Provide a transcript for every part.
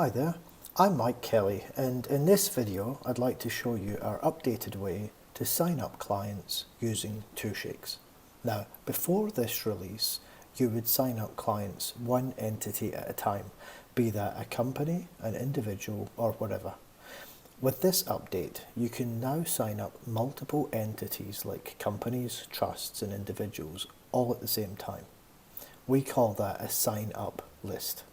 Hi there, I'm Mike Kelly, and in this video I'd like to show you our updated way to sign up clients using 2Shakes. Now, before this release, you would sign up clients one entity at a time, be that a company, an individual, or whatever. With this update, you can now sign up multiple entities like companies, trusts, and individuals all at the same time. We call that a sign up list.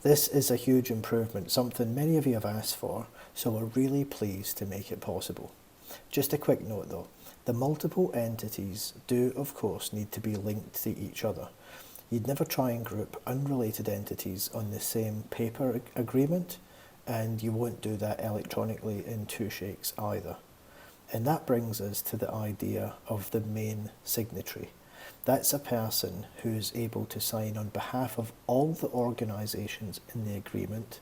This is a huge improvement, something many of you have asked for, so we're really pleased to make it possible. Just a quick note though, the multiple entities do of course need to be linked to each other. You'd never try and group unrelated entities on the same paper agreement, and you won't do that electronically in 2Shakes either. And that brings us to the idea of the main signatory. That's a person who is able to sign on behalf of all the organisations in the agreement,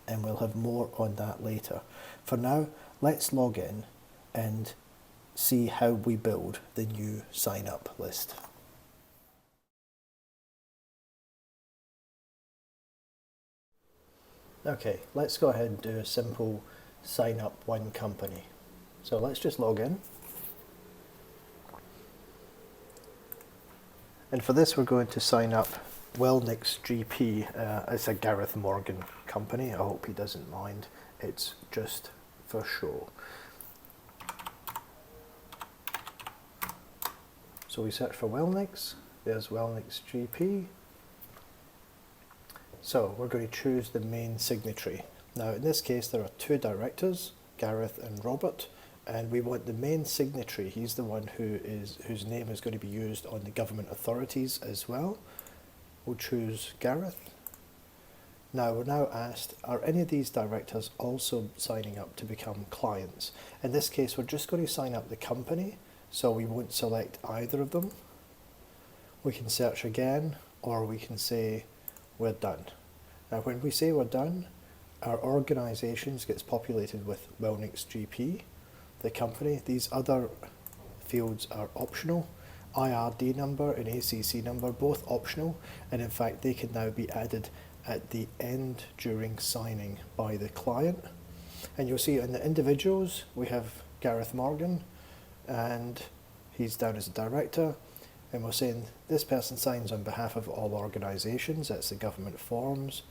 and we'll have more on that later. For now, let's log in and see how we build the new sign up list. Okay, let's go ahead and do a simple sign up one company. So let's just log in. And for this, we're going to sign up Wellnix GP as a Gareth Morgan company. I hope he doesn't mind. It's just for show. So we search for Wellnix. There's Wellnix GP. So we're going to choose the main signatory. Now in this case, there are two directors, Gareth and Robert. And we want the main signatory. He's the one whose name is going to be used on the government authorities as well. We'll choose Gareth. Now we're now asked, are any of these directors also signing up to become clients? In this case, we're just going to sign up the company, so we won't select either of them. We can search again, or we can say we're done. Now when we say we're done, our organisations gets populated with Wellnix GP. The company, these other fields are optional. IRD number and ACC number, both optional, and in fact they can now be added at the end during signing by the client. And you'll see in the individuals we have Gareth Morgan, and he's down as a director, and we're saying this person signs on behalf of all organisations, that's the government forms,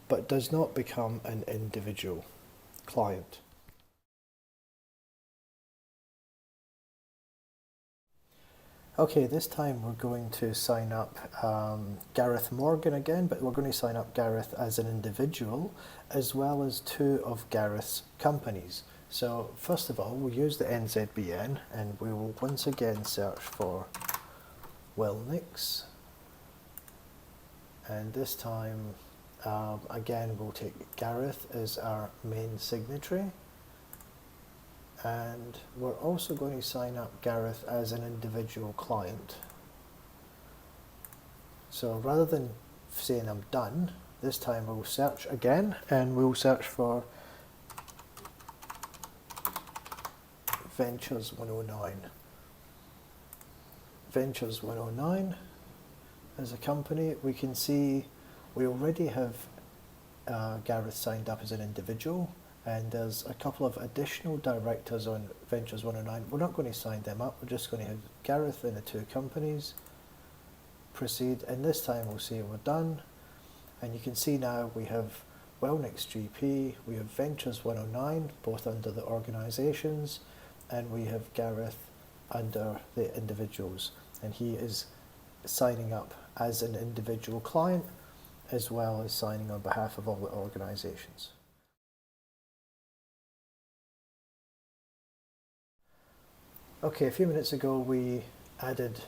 but does not become an individual client. Okay, this time we're going to sign up Gareth Morgan again, but we're going to sign up Gareth as an individual as well as two of Gareth's companies. So first of all, we'll use the NZBN and we will once again search for Wellnix. And this time, again, we'll take Gareth as our main signatory. And we're also going to sign up Gareth as an individual client. So rather than saying I'm done, this time we'll search again and we'll search for Ventures 109. Ventures 109 as a company. We can see we already have Gareth signed up as an individual. And there's a couple of additional directors on Ventures 109. We're not going to sign them up, we're just going to have Gareth in the two companies, proceed, and this time we'll say we're done. And you can see now we have Wellnix GP, we have Ventures 109, both under the organisations, and we have Gareth under the individuals. And he is signing up as an individual client, as well as signing on behalf of all the organisations. Okay, a few minutes ago we added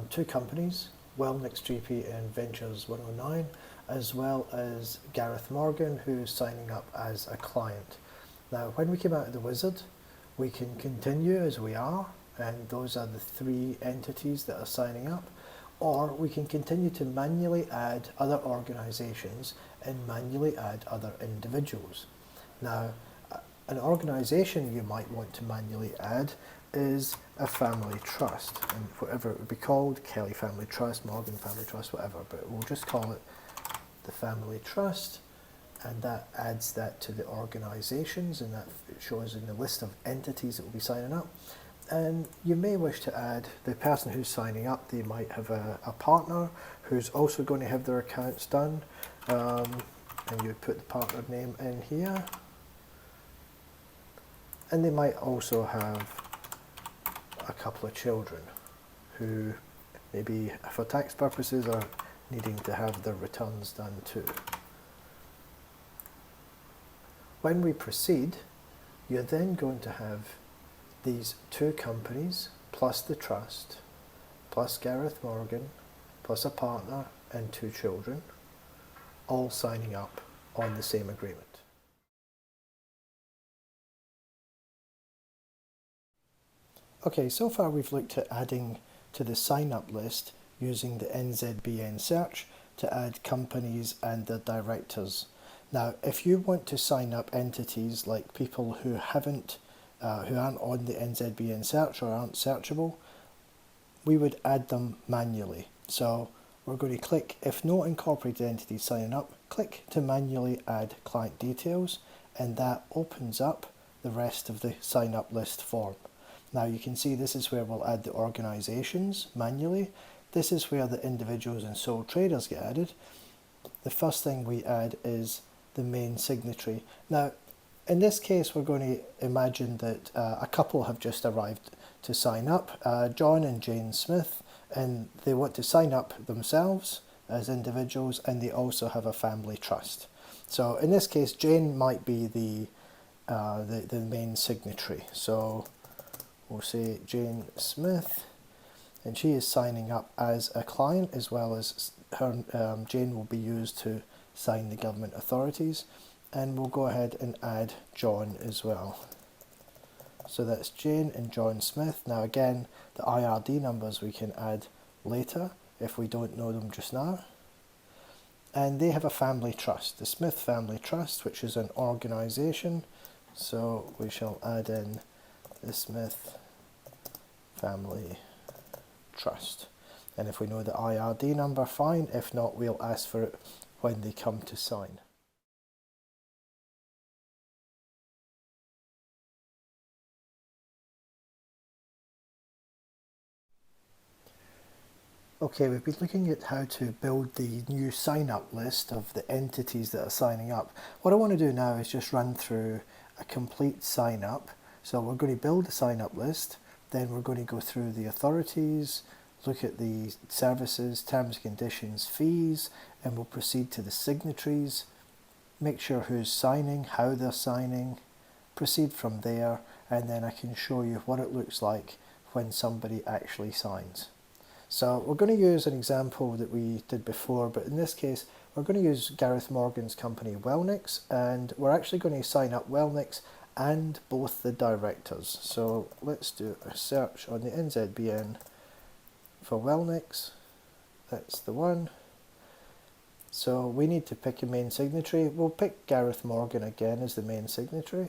two companies, Wellnix GP and Ventures 109, as well as Gareth Morgan, who's signing up as a client. Now, when we came out of the wizard, we can continue as we are, and those are the three entities that are signing up, or we can continue to manually add other organisations and manually add other individuals. Now, an organisation you might want to manually add is a family trust, and whatever it would be called, Kelly Family Trust, Morgan Family Trust, whatever, but we'll just call it the Family Trust. and that adds that to the organisations, and that shows in the list of entities that will be signing up. And you may wish to add the person who's signing up. They might have a partner who's also going to have their accounts done, and you would put the partner name in here. And they might also have a couple of children who maybe for tax purposes are needing to have their returns done too. When we proceed, you're then going to have these two companies plus the trust plus Gareth Morgan plus a partner and two children all signing up on the same agreement. Okay, so far we've looked at adding to the sign-up list using the NZBN search to add companies and their directors. Now, if you want to sign up entities like people who aren't on the NZBN search or aren't searchable, we would add them manually. So we're going to click, if no incorporated entity signing up, click to manually add client details, and that opens up the rest of the sign up list form. Now you can see this is where we'll add the organisations manually. This is where the individuals and sole traders get added. The first thing we add is the main signatory. Now in this case we're going to imagine that a couple have just arrived to sign up, John and Jane Smith, and they want to sign up themselves as individuals, and they also have a family trust. So in this case Jane might be the main signatory. So we'll say Jane Smith, and she is signing up as a client, as well as her Jane will be used to sign the government authorities, and we'll go ahead and add John as well. So that's Jane and John Smith. Now again, the IRD numbers we can add later if we don't know them just now. And they have a family trust, the Smith Family Trust, which is an organisation. So we shall add in the Smith Family Trust. And if we know the IRD number, fine. If not, we'll ask for it when they come to sign. Okay, we've been looking at how to build the new sign-up list of the entities that are signing up. What I want to do now is just run through a complete sign-up. So we're going to build a sign-up list, then we're going to go through the authorities, look at the services, terms and conditions, fees, and we'll proceed to the signatories, make sure who's signing, how they're signing, proceed from there, and then I can show you what it looks like when somebody actually signs. So we're going to use an example that we did before, but in this case we're going to use Gareth Morgan's company Wellnix, and we're actually going to sign up Wellnix and both the directors. So let's do a search on the NZBN for Wellnix. That's the one. So we need to pick a main signatory. We'll pick Gareth Morgan again as the main signatory,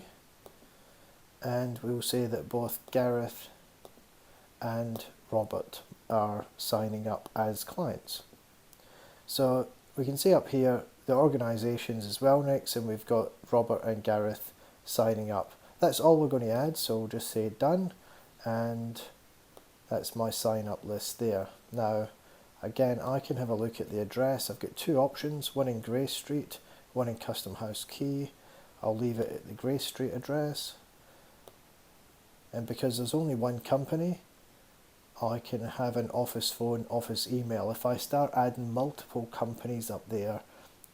and we'll say that both Gareth and Robert are signing up as clients. So we can see up here the organisations is Wellnix, and we've got Robert and Gareth signing up. That's all we're going to add, so we'll just say done, and that's my sign up list there. Now again, I can have a look at the address. I've got two options, one in Grey Street, one in Custom House Quay. I'll leave it at the Grey Street address, and because there's only one company, I can have an office phone, office email. If I start adding multiple companies up there,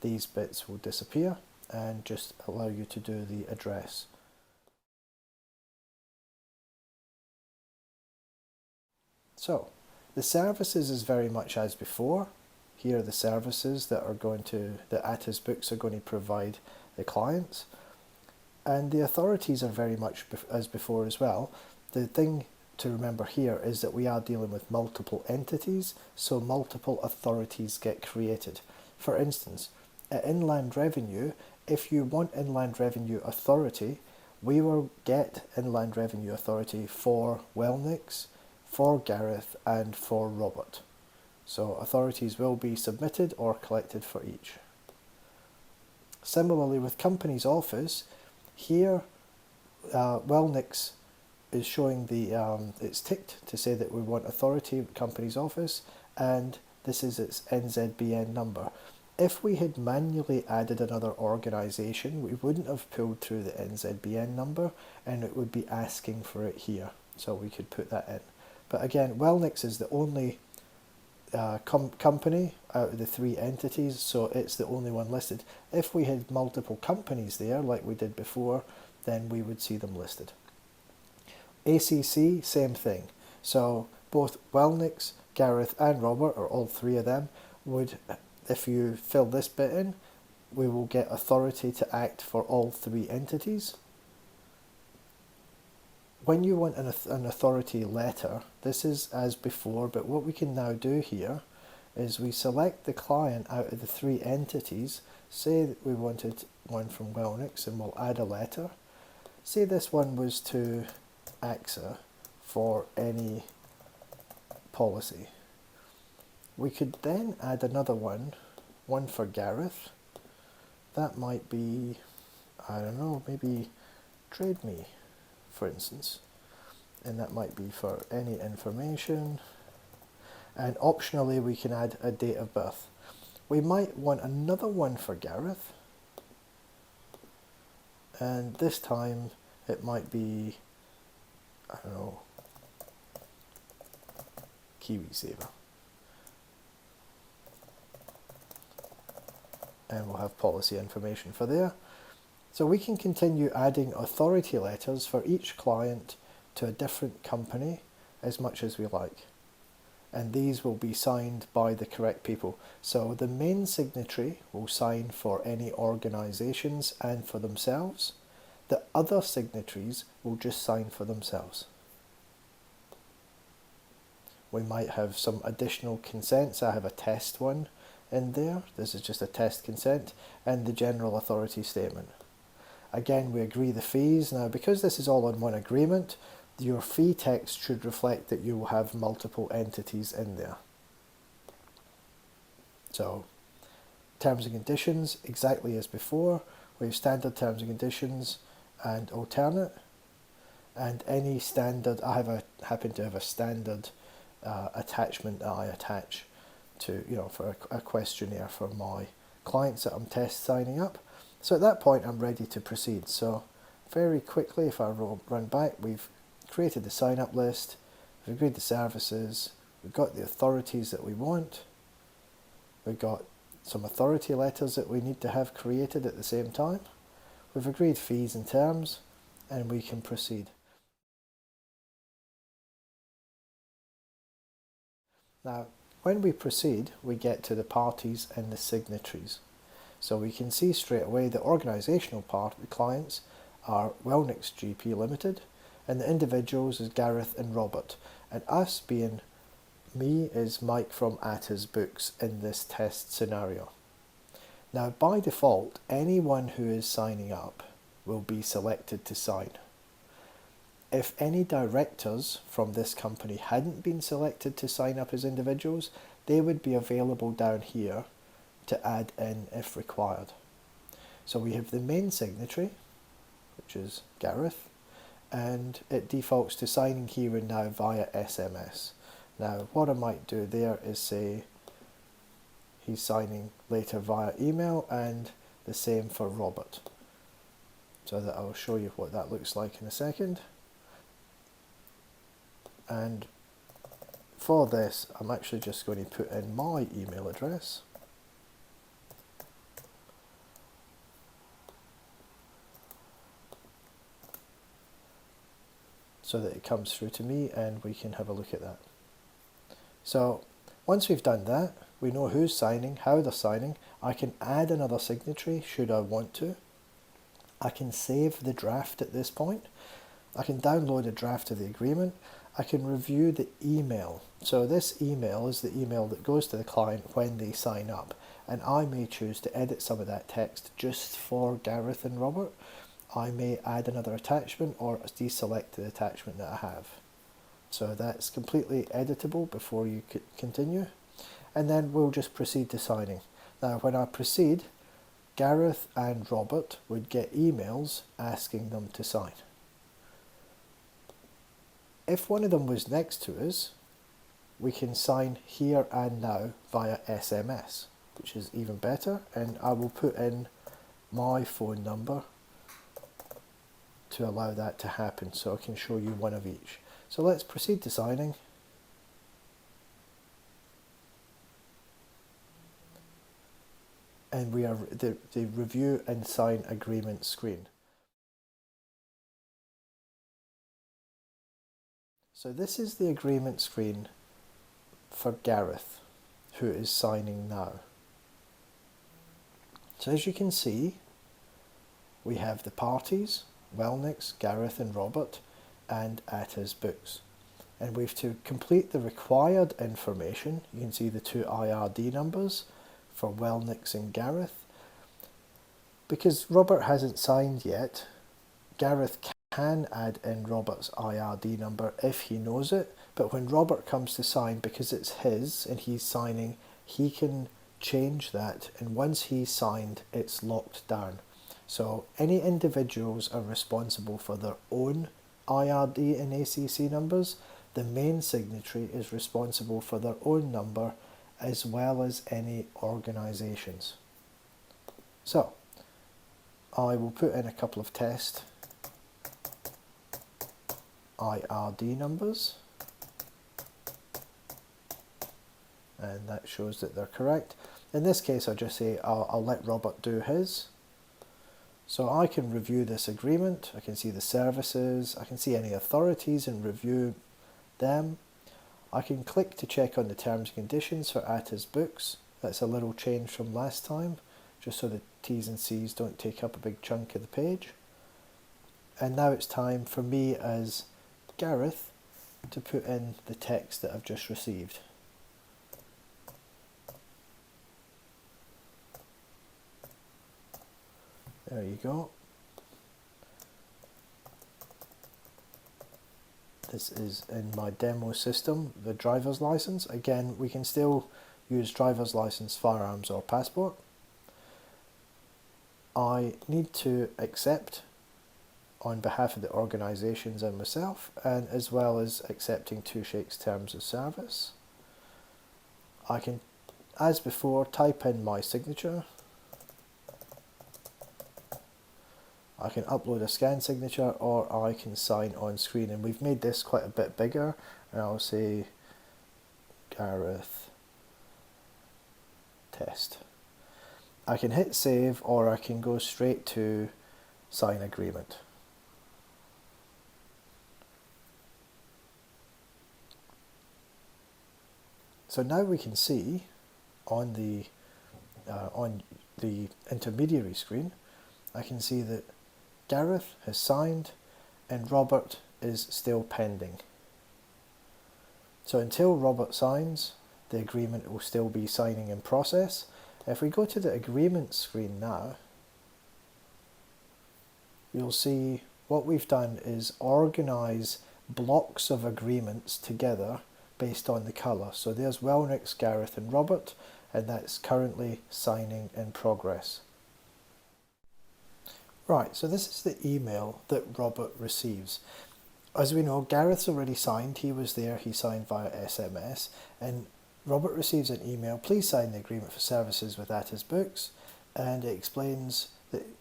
these bits will disappear and just allow you to do the address. So the services is very much as before. Here are the services that Attas Books are going to provide the clients, and the authorities are very much as before as well. The thing to remember here is that we are dealing with multiple entities, so multiple authorities get created. For instance, at Inland Revenue, if you want Inland Revenue Authority, we will get Inland Revenue Authority for Wellnix, for Gareth, and for Robert. So authorities will be submitted or collected for each. Similarly with company's office, here Wellnix is showing it's ticked to say that we want authority company's office, and this is its NZBN number. If we had manually added another organisation, we wouldn't have pulled through the NZBN number, and it would be asking for it here, so we could put that in. But again, Wellnix is the only company out of the 3 entities, so it's the only one listed. If we had multiple companies there, like we did before, then we would see them listed. ACC, same thing. So both Wellnix, Gareth and Robert, or all 3 of them, would, if you fill this bit in, we will get authority to act for all 3 entities. When you want an authority letter, this is as before, but what we can now do here is we select the client out of the 3 entities. Say that we wanted one from Wellnix, and we'll add a letter. Say this one was to AXA for any policy. We could then add another one for Gareth. That might be, I don't know, maybe Trade Me, for instance, and that might be for any information, and optionally we can add a date of birth. We might want another one for Gareth, and this time it might be, I don't know, KiwiSaver, and we'll have policy information for there. So we can continue adding authority letters for each client to a different company as much as we like. And these will be signed by the correct people. So the main signatory will sign for any organisations and for themselves. The other signatories will just sign for themselves. We might have some additional consents. I have a test one in there. This is just a test consent, and the general authority statement. Again, we agree the fees. Now, because this is all in one agreement, your fee text should reflect that you will have multiple entities in there. So, terms and conditions, exactly as before. We have standard terms and conditions and alternate. And any standard, happen to have a standard attachment that I attach to, for a questionnaire for my clients that I'm test signing up. So at that point, I'm ready to proceed. So very quickly, if I run back, we've created the sign-up list, we've agreed the services, we've got the authorities that we want, we've got some authority letters that we need to have created at the same time, we've agreed fees and terms, and we can proceed. Now, when we proceed, we get to the parties and the signatories. So we can see straight away the organisational part of the clients are Wellnix GP Limited, and the individuals is Gareth and Robert, and us being me is Mike from Atta's Books in this test scenario. Now by default, anyone who is signing up will be selected to sign. If any directors from this company hadn't been selected to sign up as individuals, they would be available down here to add in if required. So we have the main signatory, which is Gareth, and it defaults to signing here and now via SMS. Now what I might do there is say he's signing later via email, and the same for Robert. So that I'll show you what that looks like in a second. And for this, I'm actually just going to put in my email address. So that it comes through to me and we can have a look at that. So once we've done that, we know who's signing, how they're signing. I can add another signatory should I want to. I can save the draft at this point. I can download a draft of the agreement. I can review the email. So this email is the email that goes to the client when they sign up. And I may choose to edit some of that text just for Gareth and Robert. I may add another attachment or deselect the attachment that I have. So that's completely editable before you continue. And then we'll just proceed to signing. Now when I proceed, Gareth and Robert would get emails asking them to sign. If one of them was next to us, we can sign here and now via SMS, which is even better, and I will put in my phone number to allow that to happen, so I can show you one of each. So let's proceed to signing. And we are the review and sign agreement screen. So this is the agreement screen for Gareth, who is signing now. So as you can see, we have the parties, Wellnix, Gareth and Robert, and Atta's books. And we've to complete the required information. You can see the two IRD numbers for Wellnix and Gareth. Because Robert hasn't signed yet, Gareth can add in Robert's IRD number if he knows it, but when Robert comes to sign, because it's his and he's signing, he can change that, and once he's signed, it's locked down. So any individuals are responsible for their own IRD and ACC numbers. The main signatory is responsible for their own number, as well as any organisations. So I will put in a couple of test IRD numbers, and that shows that they're correct. In this case, I'll just say I'll let Robert do his. So I can review this agreement, I can see the services, I can see any authorities and review them. I can click to check on the terms and conditions for Atta's books. That's a little change from last time, just so the T's and C's don't take up a big chunk of the page. And now it's time for me as Gareth to put in the text that I've just received. There you go. This is in my demo system, the driver's license. Again, we can still use driver's license, firearms or passport. I need to accept on behalf of the organisations and myself, and as well as accepting 2Shakes terms of service. I can, as before, type in my signature. I can upload a scan signature, or I can sign on screen, and we've made this quite a bit bigger, and I'll say Gareth test. I can hit save, or I can go straight to sign agreement. So now we can see on the intermediary screen, I can see that Gareth has signed and Robert is still pending. So until Robert signs, the agreement will still be signing in process. If we go to the agreement screen now, you'll see what we've done is organise blocks of agreements together based on the colour. So there's Wellnix, Gareth and Robert, and that's currently signing in progress. Right, so this is the email that Robert receives. As we know, Gareth's already signed, he was there, he signed via SMS, and Robert receives an email, please sign the agreement for services with Atta's books, and it explains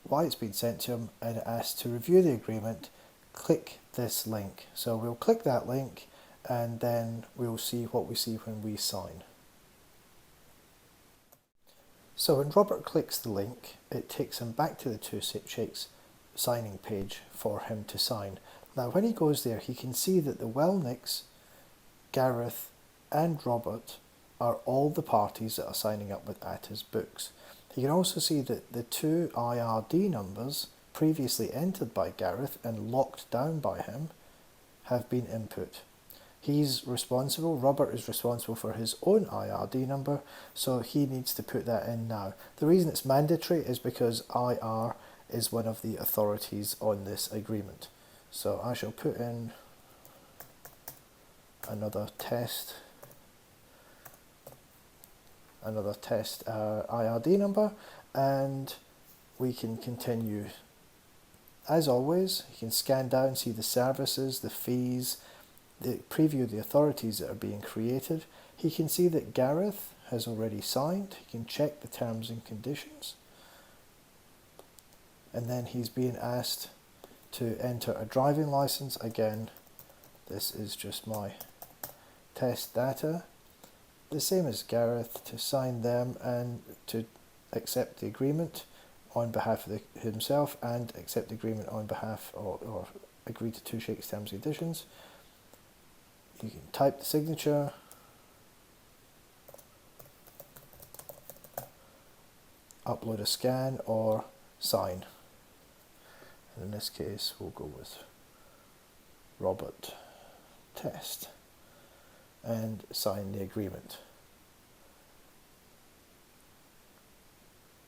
why it's been sent to him, and it asks to review the agreement, click this link. So we'll click that link, and then we'll see what we see when we sign. So when Robert clicks the link, it takes him back to the 2Shakes signing page for him to sign. Now when he goes there, he can see that the Wellnix, Gareth and Robert are all the parties that are signing up with Atta's books. He can also see that the two IRD numbers previously entered by Gareth and locked down by him have been input. He's responsible, Robert is responsible for his own IRD number, so he needs to put that in now. The reason it's mandatory is because IR is one of the authorities on this agreement. So I shall put in another test IRD number, and we can continue. As always, you can scan down, see the services, the fees, preview the authorities that are being created. He can see that Gareth has already signed. He can check the terms and conditions. And then he's being asked to enter a driving license. Again, this is just my test data. The same as Gareth, to sign them and to accept the agreement on behalf of himself and accept the agreement on behalf or agree to 2Shakes terms and conditions. You can type the signature, upload a scan, or sign. And in this case, we'll go with Robert Test and sign the agreement.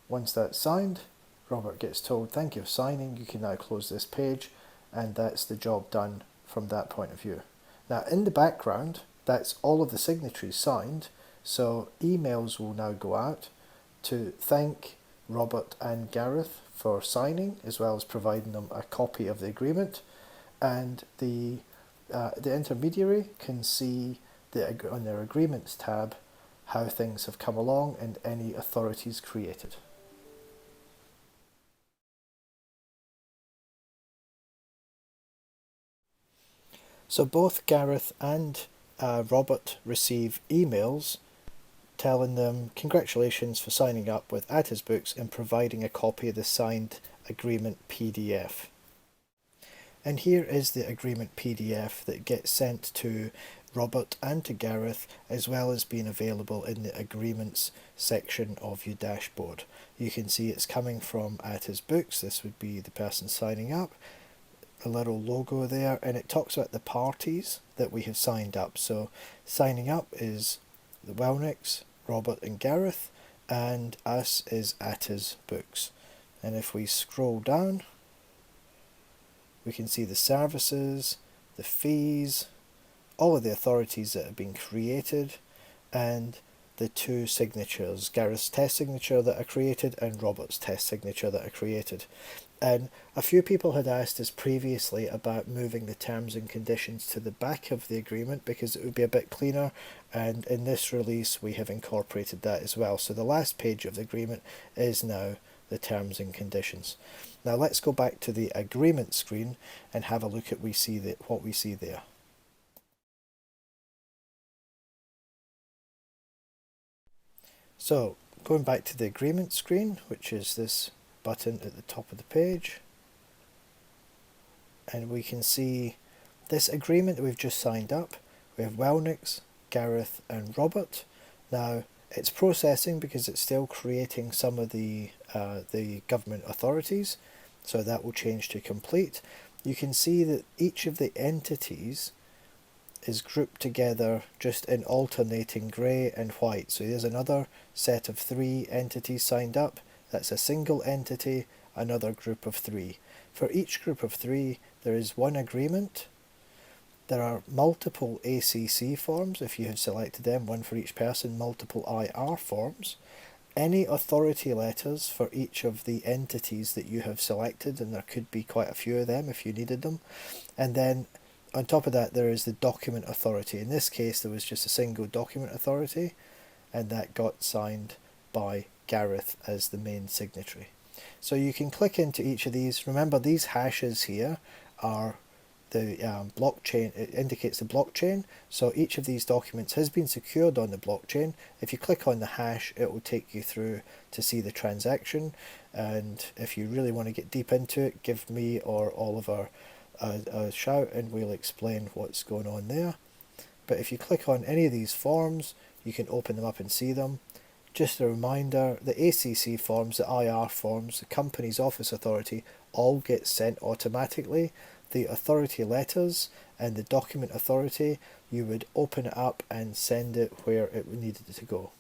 Once that's signed, Robert gets told, "Thank you for signing, you can now close this page," and that's the job done from that point of view. Now in the background, that's all of the signatories signed, so emails will now go out to thank Robert and Gareth for signing, as well as providing them a copy of the agreement, and the intermediary can see on their agreements tab how things have come along and any authorities created. So both Gareth and Robert receive emails telling them congratulations for signing up with Atta's Books and providing a copy of the signed agreement PDF. And here is the agreement PDF that gets sent to Robert and to Gareth, as well as being available in the agreements section of your dashboard. You can see it's coming from Atta's Books. This would be the person signing up. A little logo there, and it talks about the parties that we have signed up. So signing up is the Wellnicks, Robert and Gareth, and us is Atta's Books. And if we scroll down, we can see the services, the fees, all of the authorities that have been created, and the two signatures, Gareth's test signature that are created and Robert's test signature that are created. And a few people had asked us previously about moving the terms and conditions to the back of the agreement because it would be a bit cleaner, and in this release we have incorporated that as well. So the last page of the agreement is now the terms and conditions. Now let's go back to the agreement screen and have a look at what we see there. So going back to the agreement screen, which is this button at the top of the page, and we can see this agreement that we've just signed up. We have Wellnicks, Gareth and Robert. Now it's processing because it's still creating some of the government authorities, so that will change to complete. You can see that each of the entities is grouped together just in alternating grey and white. So there's another set of 3 entities signed up. That's a single entity, another group of 3. For each group of 3, there is one agreement. There are multiple ACC forms, if you have selected them, one for each person, multiple IR forms. Any authority letters for each of the entities that you have selected, and there could be quite a few of them if you needed them. And then on top of that, there is the document authority. In this case, there was just a single document authority, and that got signed by Gareth as the main signatory. So you can click into each of these. Remember, these hashes here are the blockchain. It indicates the blockchain. So each of these documents has been secured on the blockchain. If you click on the hash, it will take you through to see the transaction. And if you really want to get deep into it, give me or Oliver a shout and we'll explain what's going on there. But if you click on any of these forms, you can open them up and see them. Just a reminder, the ACC forms, the IR forms, the company's office authority all get sent automatically. The authority letters and the document authority, you would open it up and send it where it needed to go.